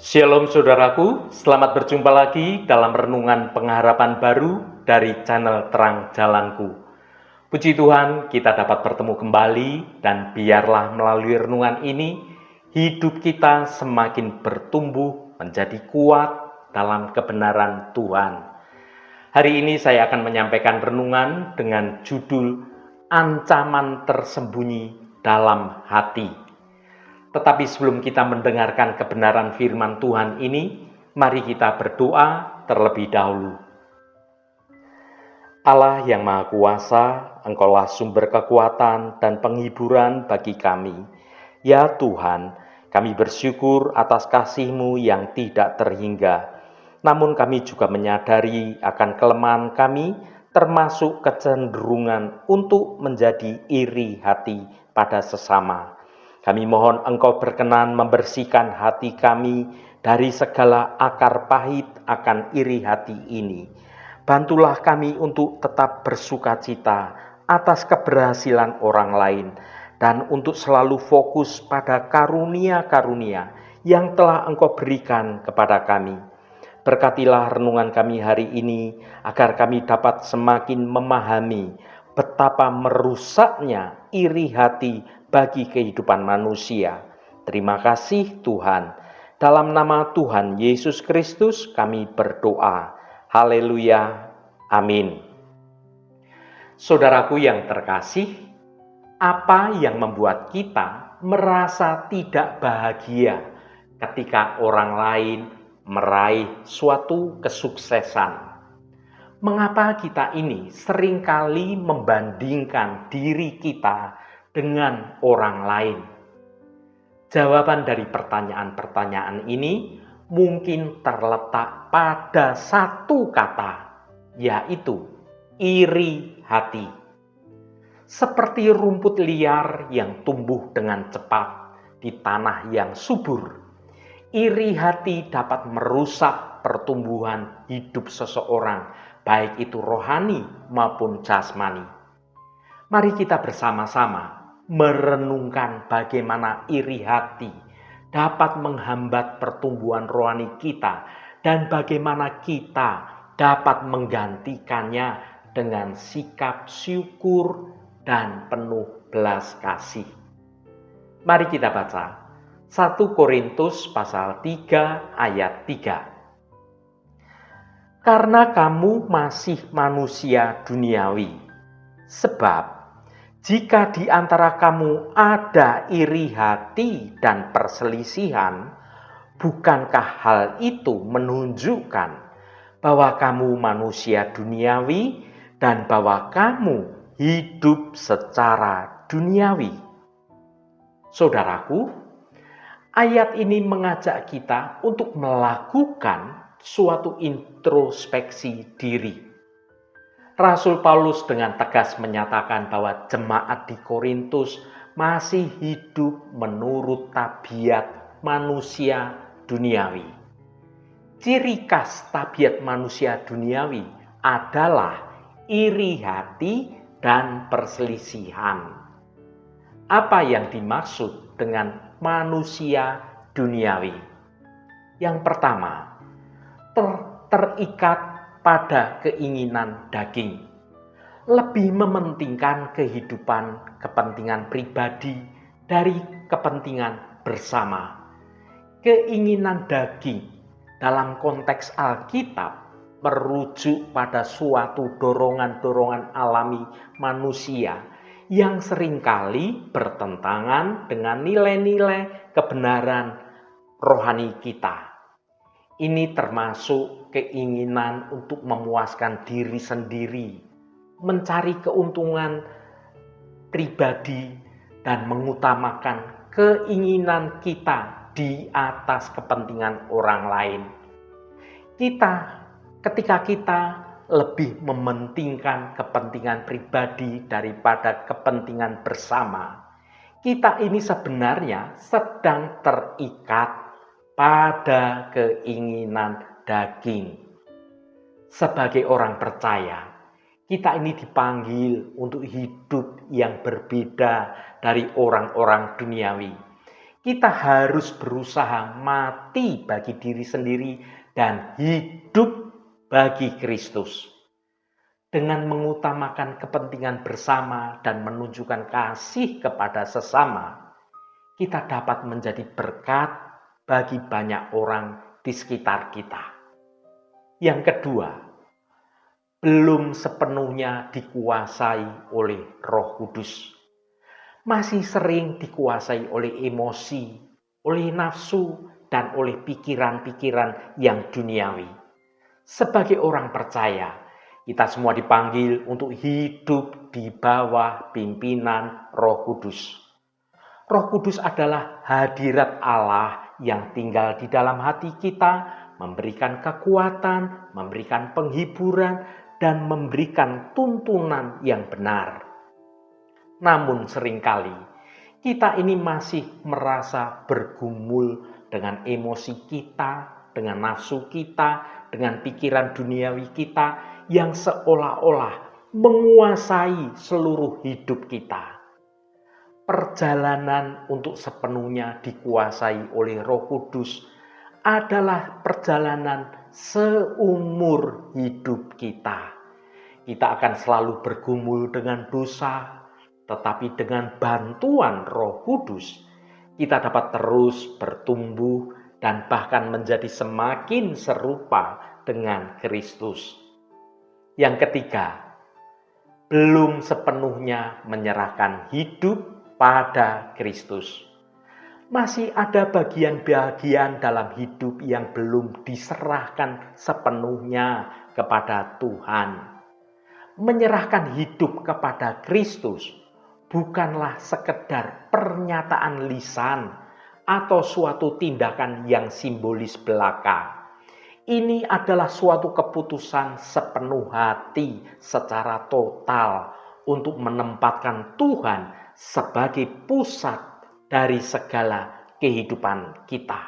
Shalom saudaraku, selamat berjumpa lagi dalam renungan pengharapan baru dari channel Terang Jalanku. Puji Tuhan, kita dapat bertemu kembali dan biarlah melalui renungan ini hidup kita semakin bertumbuh menjadi kuat dalam kebenaran Tuhan. Hari ini saya akan menyampaikan renungan dengan judul Ancaman Tersembunyi dalam Hati. Tetapi sebelum kita mendengarkan kebenaran firman Tuhan ini, mari kita berdoa terlebih dahulu. Allah yang Maha Kuasa, Engkaulah sumber kekuatan dan penghiburan bagi kami. Ya Tuhan, kami bersyukur atas kasih-Mu yang tidak terhingga. Namun kami juga menyadari akan kelemahan kami, termasuk kecenderungan untuk menjadi iri hati pada sesama. Kami mohon Engkau berkenan membersihkan hati kami dari segala akar pahit akan iri hati ini. Bantulah kami untuk tetap bersukacita atas keberhasilan orang lain dan untuk selalu fokus pada karunia-karunia yang telah Engkau berikan kepada kami. Berkatilah renungan kami hari ini agar kami dapat semakin memahami betapa merusaknya iri hati bagi kehidupan manusia. Terima kasih Tuhan. Dalam nama Tuhan Yesus Kristus kami berdoa. Haleluya. Amin. Saudaraku yang terkasih, apa yang membuat kita merasa tidak bahagia ketika orang lain meraih suatu kesuksesan? Mengapa kita ini seringkali membandingkan diri kita dengan orang lain? Jawaban dari pertanyaan-pertanyaan ini mungkin terletak pada satu kata, yaitu iri hati. Seperti rumput liar yang tumbuh dengan cepat di tanah yang subur, iri hati dapat merusak pertumbuhan hidup seseorang, baik itu rohani maupun jasmani. Mari kita bersama-sama merenungkan bagaimana iri hati dapat menghambat pertumbuhan rohani kita dan bagaimana kita dapat menggantikannya dengan sikap syukur dan penuh belas kasih. Mari kita baca 1 Korintus pasal 3 ayat 3. Karena kamu masih manusia duniawi. Sebab jika di antara kamu ada iri hati dan perselisihan, bukankah hal itu menunjukkan bahwa kamu manusia duniawi dan bahwa kamu hidup secara duniawi? Saudaraku, ayat ini mengajak kita untuk melakukan suatu introspeksi diri. Rasul Paulus dengan tegas menyatakan bahwa jemaat di Korintus masih hidup menurut tabiat manusia duniawi. Ciri khas tabiat manusia duniawi adalah iri hati dan perselisihan. Apa yang dimaksud dengan manusia duniawi? Yang pertama, terikat pada keinginan daging, lebih mementingkan kehidupan kepentingan pribadi dari kepentingan bersama. Keinginan daging dalam konteks Alkitab merujuk pada suatu dorongan-dorongan alami manusia yang seringkali bertentangan dengan nilai-nilai kebenaran rohani kita. Ini termasuk keinginan untuk memuaskan diri sendiri, mencari keuntungan pribadi, dan mengutamakan keinginan kita di atas kepentingan orang lain. Ketika kita lebih mementingkan kepentingan pribadi daripada kepentingan bersama, kita ini sebenarnya sedang terikat pada keinginan daging. Sebagai orang percaya, kita ini dipanggil untuk hidup yang berbeda dari orang-orang duniawi. Kita harus berusaha mati bagi diri sendiri dan hidup bagi Kristus. Dengan mengutamakan kepentingan bersama dan menunjukkan kasih kepada sesama, kita dapat menjadi berkat bagi banyak orang di sekitar kita. Yang kedua, belum sepenuhnya dikuasai oleh Roh Kudus. Masih sering dikuasai oleh emosi, oleh nafsu, dan oleh pikiran-pikiran yang duniawi. Sebagai orang percaya, kita semua dipanggil untuk hidup di bawah pimpinan Roh Kudus. Roh Kudus adalah hadirat Allah yang tinggal di dalam hati kita, memberikan kekuatan, memberikan penghiburan, dan memberikan tuntunan yang benar. Namun seringkali kita ini masih merasa bergumul dengan emosi kita, dengan nafsu kita, dengan pikiran duniawi kita yang seolah-olah menguasai seluruh hidup kita. Perjalanan untuk sepenuhnya dikuasai oleh Roh Kudus adalah perjalanan seumur hidup kita. Kita akan selalu bergumul dengan dosa, tetapi dengan bantuan Roh Kudus, kita dapat terus bertumbuh dan bahkan menjadi semakin serupa dengan Kristus. Yang ketiga, belum sepenuhnya menyerahkan hidup pada Kristus. Masih ada bagian-bagian dalam hidup yang belum diserahkan sepenuhnya kepada Tuhan. Menyerahkan hidup kepada Kristus bukanlah sekedar pernyataan lisan atau suatu tindakan yang simbolis belaka. Ini adalah suatu keputusan sepenuh hati secara total untuk menempatkan Tuhan sebagai pusat dari segala kehidupan kita.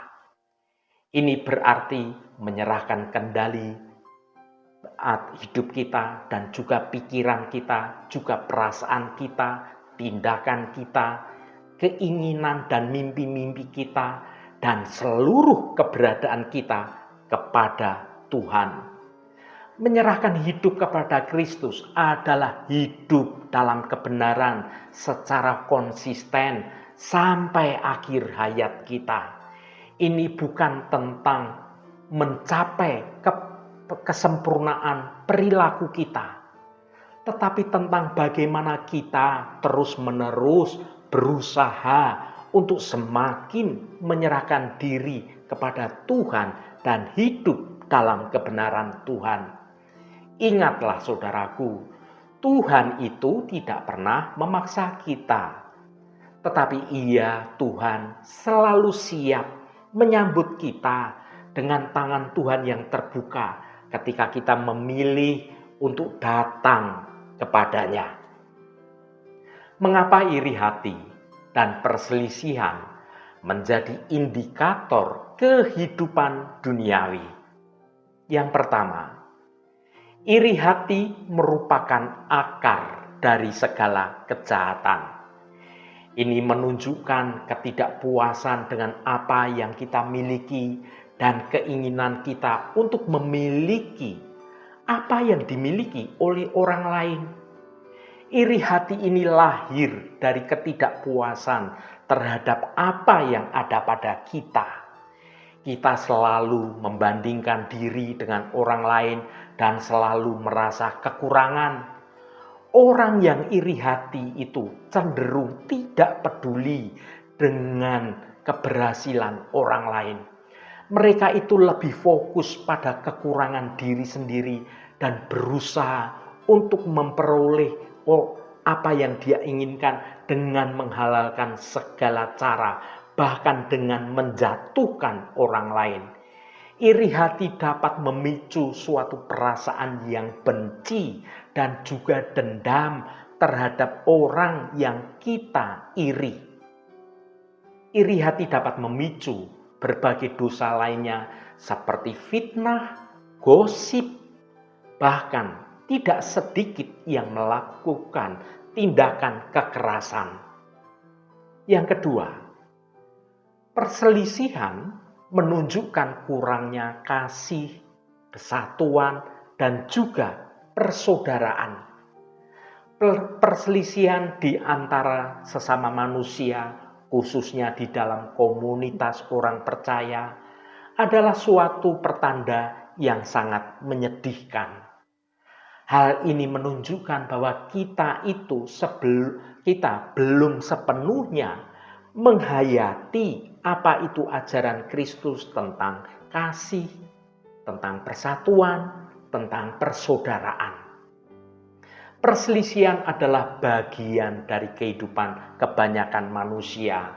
Ini berarti menyerahkan kendali hidup kita dan juga pikiran kita, juga perasaan kita, tindakan kita, keinginan dan mimpi-mimpi kita, dan seluruh keberadaan kita kepada Tuhan. Menyerahkan hidup kepada Kristus adalah hidup dalam kebenaran secara konsisten sampai akhir hayat kita. Ini bukan tentang mencapai kesempurnaan perilaku kita, tetapi tentang bagaimana kita terus-menerus berusaha untuk semakin menyerahkan diri kepada Tuhan dan hidup dalam kebenaran Tuhan. Ingatlah saudaraku, Tuhan itu tidak pernah memaksa kita, tetapi Tuhan selalu siap menyambut kita dengan tangan Tuhan yang terbuka ketika kita memilih untuk datang kepadanya. Mengapa iri hati dan perselisihan menjadi indikator kehidupan duniawi? Yang pertama, iri hati merupakan akar dari segala kejahatan. Ini menunjukkan ketidakpuasan dengan apa yang kita miliki dan keinginan kita untuk memiliki apa yang dimiliki oleh orang lain. Iri hati ini lahir dari ketidakpuasan terhadap apa yang ada pada kita. Kita selalu membandingkan diri dengan orang lain dan selalu merasa kekurangan. Orang yang iri hati itu cenderung tidak peduli dengan keberhasilan orang lain. Mereka itu lebih fokus pada kekurangan diri sendiri dan berusaha untuk memperoleh apa yang dia inginkan dengan menghalalkan segala cara, bahkan dengan menjatuhkan orang lain. Iri hati dapat memicu suatu perasaan yang benci dan juga dendam terhadap orang yang kita iri. Iri hati dapat memicu berbagai dosa lainnya seperti fitnah, gosip, bahkan tidak sedikit yang melakukan tindakan kekerasan. Yang kedua, Perselisihan menunjukkan kurangnya kasih, kesatuan, dan juga persaudaraan. Perselisihan di antara sesama manusia, khususnya di dalam komunitas orang percaya, adalah suatu pertanda yang sangat menyedihkan. Hal ini menunjukkan bahwa kita belum sepenuhnya menghayati apa itu ajaran Kristus tentang kasih, tentang persatuan, tentang persaudaraan. Perselisihan adalah bagian dari kehidupan kebanyakan manusia.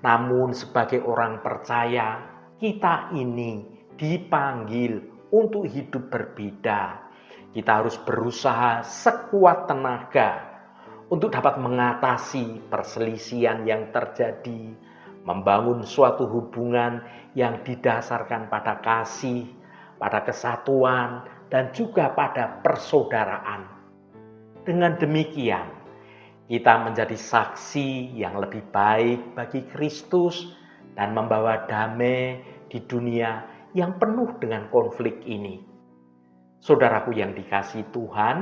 Namun sebagai orang percaya, kita ini dipanggil untuk hidup berbeda. Kita harus berusaha sekuat tenaga untuk dapat mengatasi perselisihan yang terjadi, membangun suatu hubungan yang didasarkan pada kasih, pada kesatuan, dan juga pada persaudaraan. Dengan demikian, kita menjadi saksi yang lebih baik bagi Kristus dan membawa damai di dunia yang penuh dengan konflik ini. Saudaraku yang dikasihi Tuhan,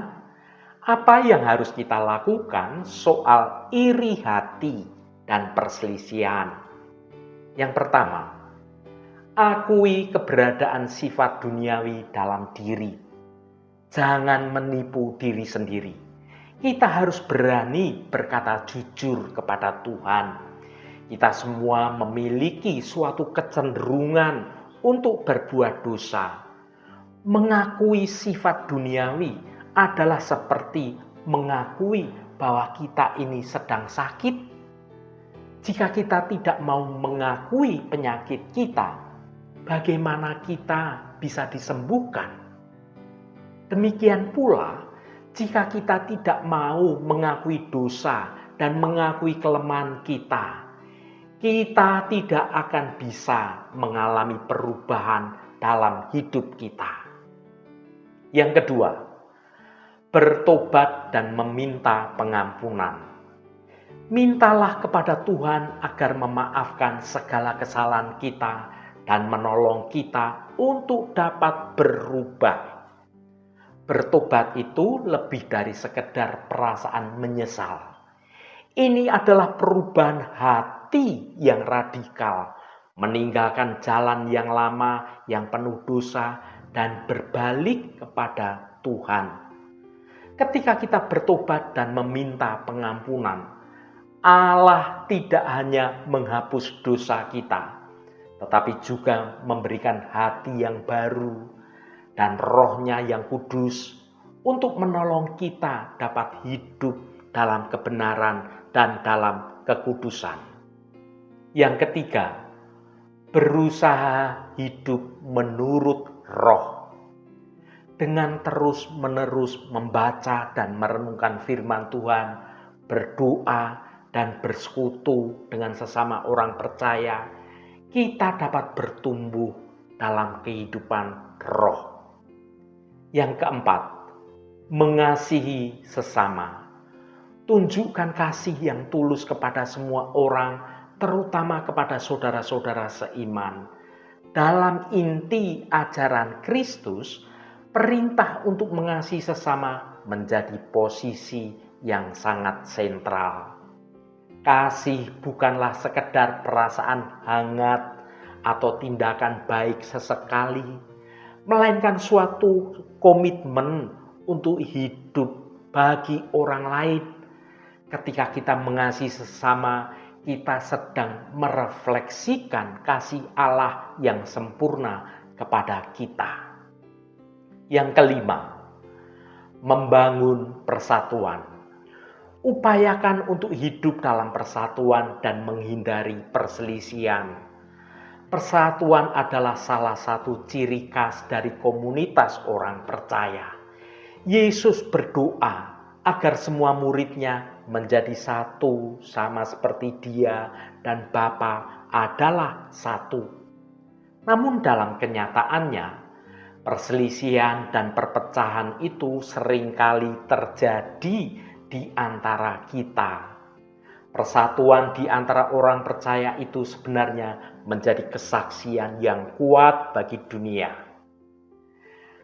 apa yang harus kita lakukan soal iri hati dan perselisihan? Yang pertama, akui keberadaan sifat duniawi dalam diri. Jangan menipu diri sendiri. Kita harus berani berkata jujur kepada Tuhan. Kita semua memiliki suatu kecenderungan untuk berbuat dosa. Mengakui sifat duniawi adalah seperti mengakui bahwa kita ini sedang sakit. Jika kita tidak mau mengakui penyakit kita, bagaimana kita bisa disembuhkan? Demikian pula, jika kita tidak mau mengakui dosa dan mengakui kelemahan kita tidak akan bisa mengalami perubahan dalam hidup kita. Yang kedua, bertobat dan meminta pengampunan. Mintalah kepada Tuhan agar memaafkan segala kesalahan kita dan menolong kita untuk dapat berubah. Bertobat itu lebih dari sekedar perasaan menyesal. Ini adalah perubahan hati yang radikal, meninggalkan jalan yang lama yang penuh dosa dan berbalik kepada Tuhan. Ketika kita bertobat dan meminta pengampunan, Allah tidak hanya menghapus dosa kita, tetapi juga memberikan hati yang baru dan Roh-Nya yang kudus untuk menolong kita dapat hidup dalam kebenaran dan dalam kekudusan. Yang ketiga, berusaha hidup menurut Roh. Dengan terus-menerus membaca dan merenungkan firman Tuhan, berdoa dan bersekutu dengan sesama orang percaya, kita dapat bertumbuh dalam kehidupan roh. Yang keempat, mengasihi sesama. Tunjukkan kasih yang tulus kepada semua orang, terutama kepada saudara-saudara seiman. Dalam inti ajaran Kristus, perintah untuk mengasihi sesama menjadi posisi yang sangat sentral. Kasih bukanlah sekedar perasaan hangat atau tindakan baik sesekali, melainkan suatu komitmen untuk hidup bagi orang lain. Ketika kita mengasihi sesama, kita sedang merefleksikan kasih Allah yang sempurna kepada kita. Yang kelima, membangun persatuan. Upayakan untuk hidup dalam persatuan dan menghindari perselisihan. Persatuan adalah salah satu ciri khas dari komunitas orang percaya. Yesus berdoa agar semua murid-Nya menjadi satu sama seperti Dia dan Bapa adalah satu. Namun dalam kenyataannya, perselisihan dan perpecahan itu seringkali terjadi di antara kita. Persatuan di antara orang percaya itu sebenarnya menjadi kesaksian yang kuat bagi dunia.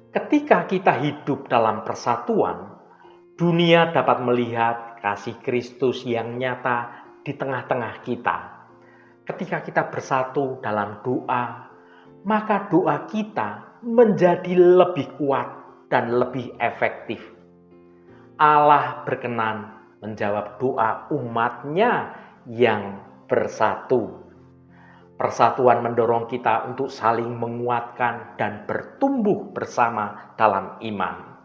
Ketika kita hidup dalam persatuan, dunia dapat melihat kasih Kristus yang nyata di tengah-tengah kita. Ketika kita bersatu dalam doa, maka doa kita menjadi lebih kuat dan lebih efektif. Allah berkenan menjawab doa umatnya yang bersatu. Persatuan mendorong kita untuk saling menguatkan dan bertumbuh bersama dalam iman.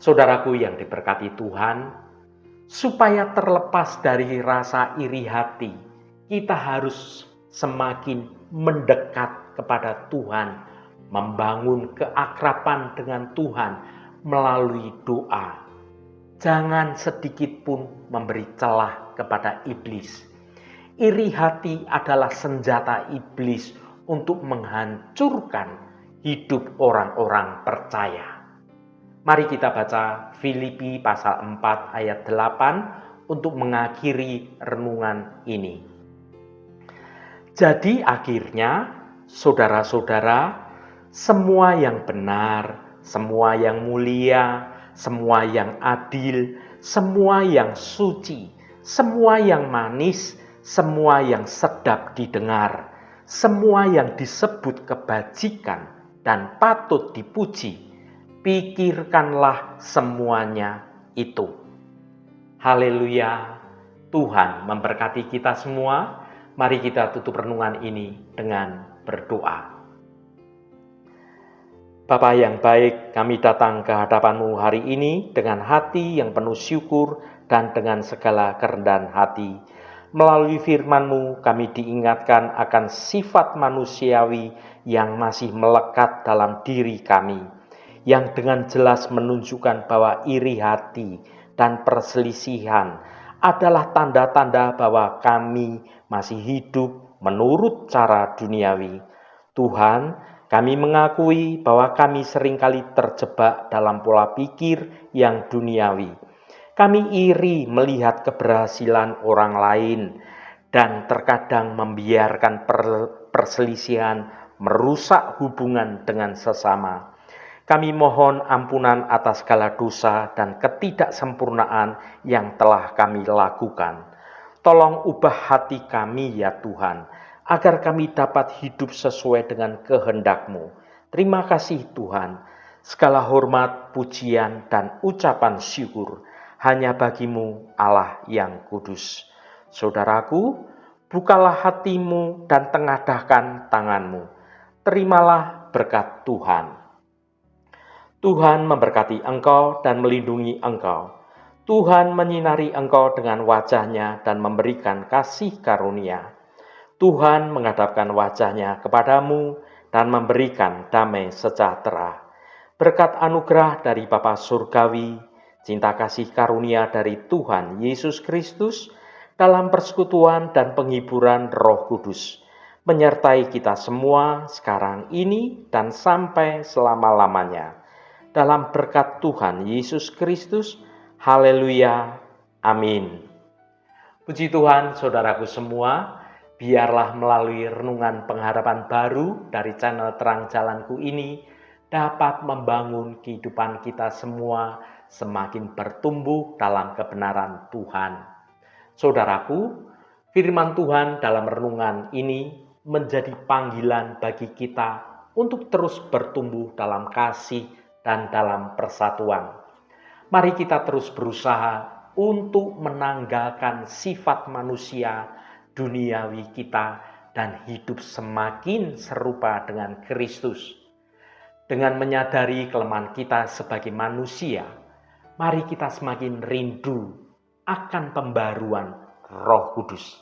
Saudaraku yang diberkati Tuhan, supaya terlepas dari rasa iri hati, kita harus semakin mendekat kepada Tuhan, membangun keakraban dengan Tuhan melalui doa. Jangan sedikit pun memberi celah kepada iblis. Iri hati adalah senjata iblis untuk menghancurkan hidup orang-orang percaya. Mari kita baca Filipi pasal 4 ayat 8 untuk mengakhiri renungan ini. Jadi akhirnya, saudara-saudara, semua yang benar, semua yang mulia, semua yang adil, semua yang suci, semua yang manis, semua yang sedap didengar, semua yang disebut kebajikan dan patut dipuji, pikirkanlah semuanya itu. Haleluya, Tuhan memberkati kita semua. Mari kita tutup renungan ini dengan berdoa. Bapa yang baik, kami datang ke hadapan-Mu hari ini dengan hati yang penuh syukur dan dengan segala kerendahan hati. Melalui firman-Mu kami diingatkan akan sifat manusiawi yang masih melekat dalam diri kami, yang dengan jelas menunjukkan bahwa iri hati dan perselisihan adalah tanda-tanda bahwa kami masih hidup menurut cara duniawi. Tuhan, kami mengakui bahwa kami seringkali terjebak dalam pola pikir yang duniawi. Kami iri melihat keberhasilan orang lain dan terkadang membiarkan perselisihan merusak hubungan dengan sesama. Kami mohon ampunan atas segala dosa dan ketidaksempurnaan yang telah kami lakukan. Tolong ubah hati kami ya Tuhan, agar kami dapat hidup sesuai dengan kehendak-Mu. Terima kasih Tuhan, segala hormat, pujian, dan ucapan syukur hanya bagi-Mu Allah yang kudus. Saudaraku, bukalah hatimu dan tengadahkan tanganmu. Terimalah berkat Tuhan. Tuhan memberkati engkau dan melindungi engkau. Tuhan menyinari engkau dengan wajah-Nya dan memberikan kasih karunia. Tuhan menghadapkan wajah-Nya kepadamu dan memberikan damai sejahtera. Berkat anugerah dari Bapa Surgawi, cinta kasih karunia dari Tuhan Yesus Kristus, dalam persekutuan dan penghiburan Roh Kudus, menyertai kita semua sekarang ini dan sampai selama-lamanya. Dalam berkat Tuhan Yesus Kristus, haleluya, amin. Puji Tuhan, saudaraku semua, biarlah melalui renungan pengharapan baru dari channel Terang Jalanku ini dapat membangun kehidupan kita semua semakin bertumbuh dalam kebenaran Tuhan. Saudaraku, firman Tuhan dalam renungan ini menjadi panggilan bagi kita untuk terus bertumbuh dalam kasih dan dalam persatuan. Mari kita terus berusaha untuk menanggalkan sifat manusia duniawi kita dan hidup semakin serupa dengan Kristus. Dengan menyadari kelemahan kita sebagai manusia, mari kita semakin rindu akan pembaruan Roh Kudus.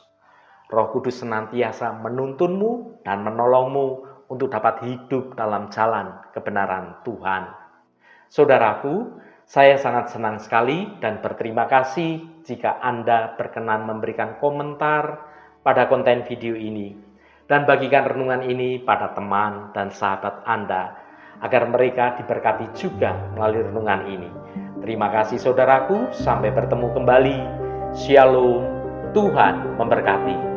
Roh Kudus senantiasa menuntunmu dan menolongmu untuk dapat hidup dalam jalan kebenaran Tuhan. Saudaraku, saya sangat senang sekali dan berterima kasih jika Anda berkenan memberikan komentar pada konten video ini dan bagikan renungan ini pada teman dan sahabat Anda agar mereka diberkati juga melalui renungan ini. Terima kasih saudaraku, sampai bertemu kembali. Shalom, Tuhan memberkati.